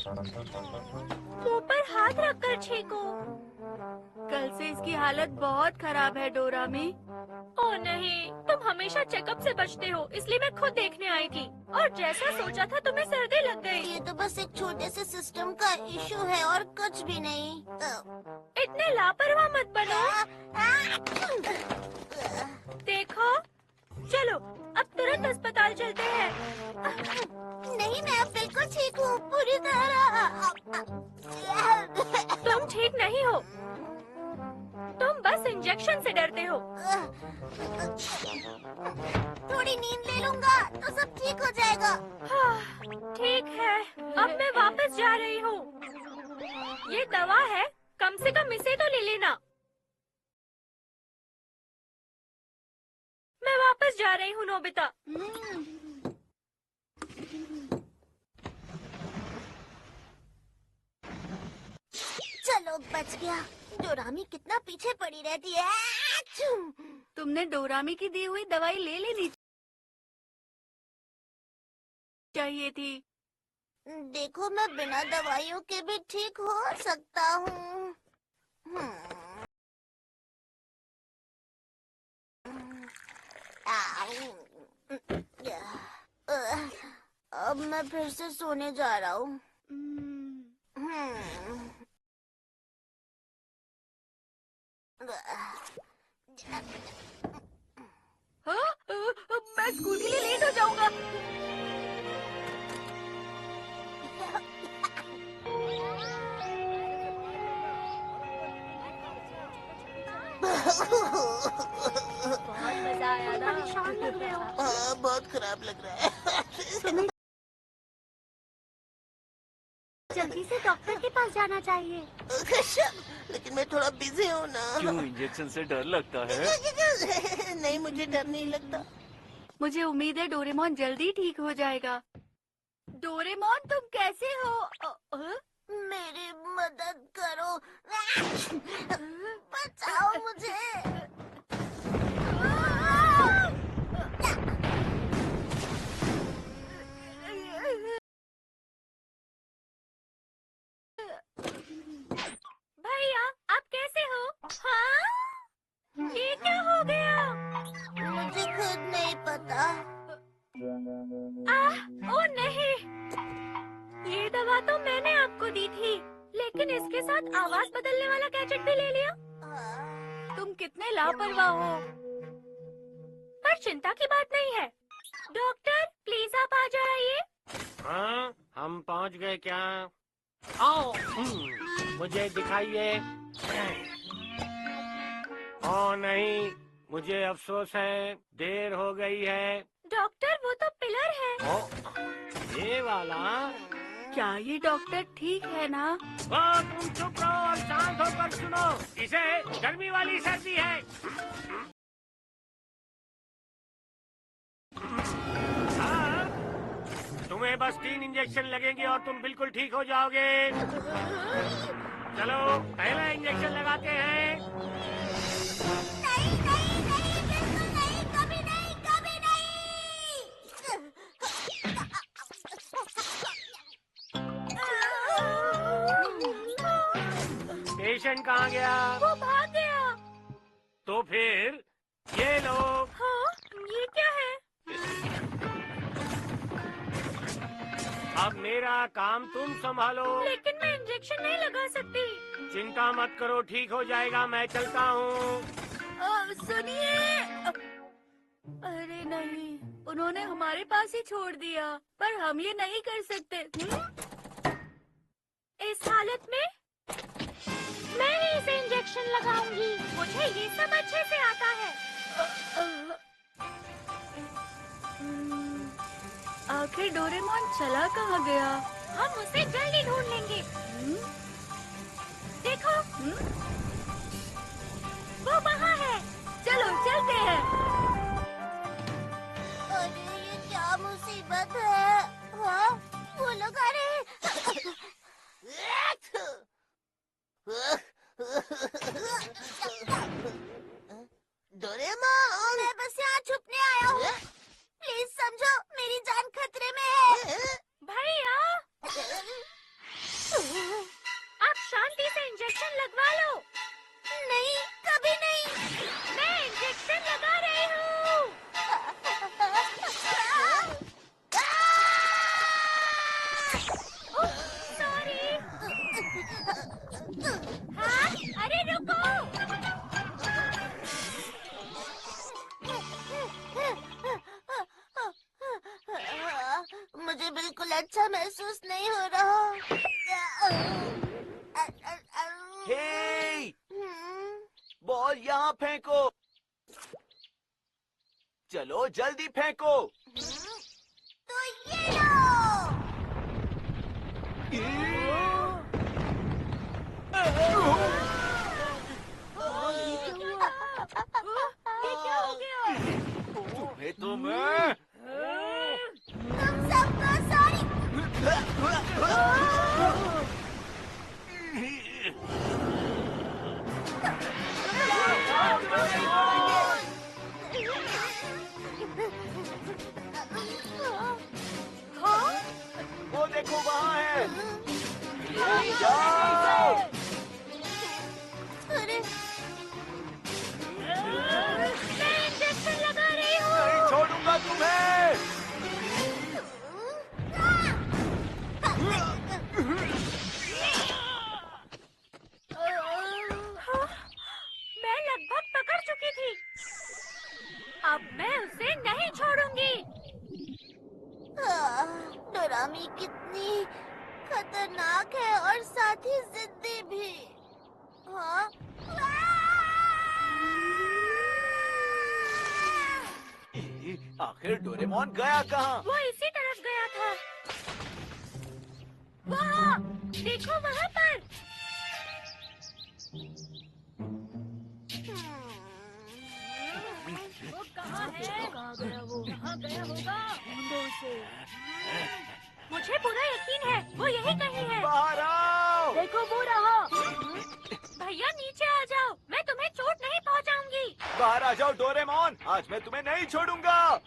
मुंह पर हाथ रखकर छींको। कल से इसकी हालत बहुत खराब है डोरामी। ओह नहीं, तुम हमेशा चेकअप से बचते हो, इसलिए मैं खुद देखने आई थी और जैसा सोचा था तुम्हें सर्दी लग गई। ये तो बस एक छोटे से सिस्टम का इशू है और कुछ भी नहीं। इतने लापरवाह मत बनो। देखो, चलो अब तुरंत अस्पताल चलते हैं। नहीं, मैं अब बिल्कुल ठीक हूँ, पूरी तरह। तुम ठीक नहीं हो, तुम बस इंजेक्शन से डरते हो। थोड़ी नींद ले लूंगा तो सब ठीक हो जाएगा। ठीक है, अब मैं वापस जा रही हूँ। ये दवा है, कम से कम इसे तो ले लेना। मैं वापस जा रही हूँ नोबिता। चलो बच गया। डोरामी कितना पीछे पड़ी रहती है। तुमने डोरामी की दी हुई दवाई ले लेनी चाहिए थी। देखो, मैं बिना दवाइयों के भी ठीक हो सकता हूँ। अब मैं फिर से सोने जा रहा हूँ। मैं स्कूल के लिए लेट हो जाऊंगा। बहुत मजा आया ना। परेशान लग रहे हो। बहुत खराब लग रहा है। जल्दी से डॉक्टर के पास जाना चाहिए। लेकिन मैं थोड़ा बिजी हूँ ना। क्यों, इंजेक्शन से डर लगता है? नहीं, मुझे डर नहीं लगता। मुझे उम्मीद है डोरेमोन जल्दी ठीक हो जाएगा। डोरेमोन, तुम कैसे हो? मेरी मदद करो। बचाओ मुझे। भैया, आप कैसे हो? हाँ? ये क्या हो गया? मुझे खुद नहीं पता। ओ नहीं, ये दवा तो मैंने आपको दी थी, लेकिन इसके साथ आवाज बदलने वाला गैजेट भी ले लिया। तुम कितने लापरवाह हो। पर चिंता की बात नहीं है। डॉक्टर, प्लीज आप आ जाइए। हाँ, हम पहुंच गए क्या? आओ, मुझे दिखाइए। ओ नहीं, मुझे अफसोस है, देर हो गई है। डॉक्टर, वो तो पिलर है। ओ, ये वाला? क्या ये डॉक्टर ठीक है ना? ओ, तुम चुप रहो और शांत होकर सुनो। इसे गर्मी वाली सर्दी है। हाँ, तुम्हें बस 3 इंजेक्शन लगेंगे और तुम बिल्कुल ठीक हो जाओगे। चलो, पहला इंजेक्शन लगाते हैं। नहीं, नहीं, नहीं, बिल्कुल नहीं, कभी नहीं, कभी नहीं। पेशेंट कहाँ गया? वो भाग गया। तो फिर ये लो। हाँ, ये क्या है? अब मेरा काम तुम संभालो। लेकिन मैं इंजेक्शन नहीं लगा सकती। चिंता मत करो, ठीक हो जाएगा, मैं चलता हूँ। सुनिए। अरे नहीं, उन्होंने हमारे पास ही छोड़ दिया, पर हम ये नहीं कर सकते। इस हालत में मैं ही इसे इंजेक्शन लगाऊंगी। मुझे ये सब अच्छे से आता है। आखिर डोरेमोन चला कहाँ गया? हम उसे जल्दी ढूंढ लेंगे। देखो, वो वहाँ है। चलो चलते हैं। अरे, ये क्या मुसीबत है? हाँ, वो लोग आ रहे हैं। डोरेमोन, मैं बस यहाँ छुपने आया हूँ। प्लीज समझो, मेरी जान खतरे में है। भैया, मुझे बिल्कुल अच्छा महसूस नहीं हो रहा। हे, बॉल यहाँ फेंको। चलो जल्दी फेंको। तो ये लो। ये क्या हो गया? तुम्हें तो मैं तुम सबको सॉरी। हाँ? वो देखो वहाँ है। जाओ। अरे मैं इंजेक्शन लगा रही हूँ। नहीं छोड़ूंगा तुम्हें। हाँ, मैं लगभग पकड़ चुकी थी। अब मैं उसे नहीं छोड़ूंगी। डोरामी कितनी खतरनाक है और साथ ही जिद्दी भी। हाँ? आखिर डोरेमोन गया कहाँ? वो इसी तरफ गया था। वहाँ, देखो वहाँ पर। वो कहाँ है? कहाँ गया वो? कहाँ गया होगा? ढूंढो उसे। मुझे पूरा यकीन है, वो यही कहीं है। बाहर आओ। देखो वो रहा। भैया नीचे आ जाओ, मैं तुम्हें चोट नहीं पहुँचाऊंगी। बाहर आ जाओ डोरेमोन, आज मैं तुम्हें नहीं छोड़ूंगा।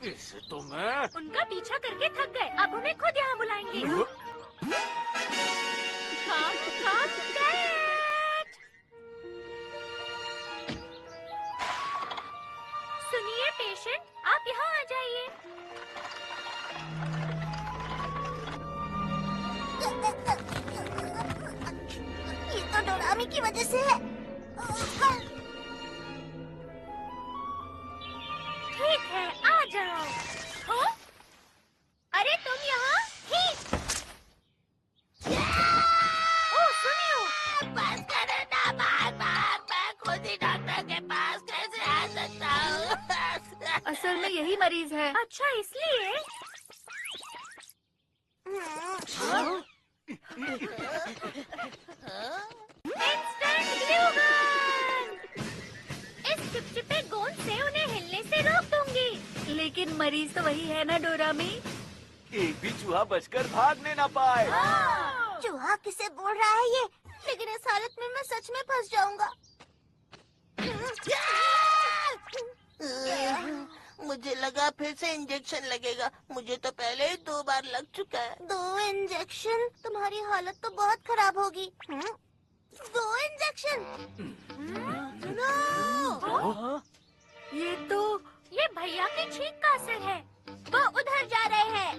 इसे तो मैं उनका पीछा करके थक गए, अब उन्हें खुद यहाँ बुलाएंगे। सुनिए पेशेंट, आप यहाँ आ जाइए। ये तो डोरामी की वजह से है। ठीक है, आ जाओ। हाँ? अरे तुम यहाँ ही। ओह सुनियो, बस करो ना बार-बार, मैं खुद ही डॉक्टर के पास कैसे आ सकता हूँ? असल में यही मरीज है। अच्छा इसलिए। Instant glue gun! इस चिपचिपे गोंद से उन्हें हिलने से रोक दूंगी। लेकिन मरीज तो वही है ना डोरामी? एक भी चूहा बचकर भागने ना पाए। चूहा किसे बोल रहा है ये? लेकिन इस हालत में मैं सच में फंस जाऊंगा। मुझे लगा फिर से इंजेक्शन लगेगा। मुझे तो पहले ही 2 बार लग चुका है। 2 इंजेक्शन? तुम्हारी हालत तो बहुत खराब होगी। 2 इंजेक्शन? नो! ये भैया की छींक का असर है। वो उधर जा रहे हैं।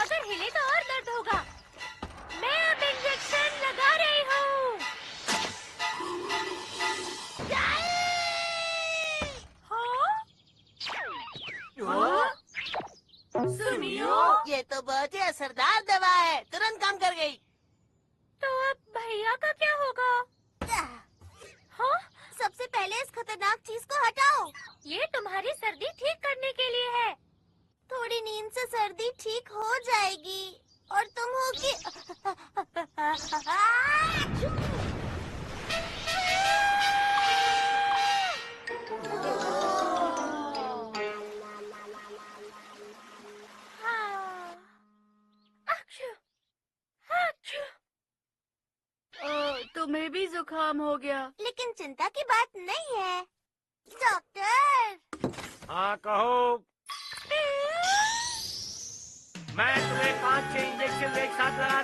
अगर हिले तो और दर्द होगा। मैं अब इंजेक्शन लगा रही हूँ। हाँ? सुनियो, ये तो बहुत ही असरदार दवा है। तुरंत काम कर गई। तो अब भैया का क्या होगा? हाँ? सबसे पहले इस खतरनाक चीज को हटाओ। ये तुम्हारी सर्दी ठीक करने के लिए है। थोड़ी नींद से सर्दी ठीक हो जाएगी और तुम होगी। हाँ। अक्षु, अक्षु। तुम्हें भी जुकाम हो गया। लेकिन चिंता की बात नहीं है डॉक्टर। हाँ कहो। मैं तुम्हें 5-6 इंजेक्शन एक साथ लगा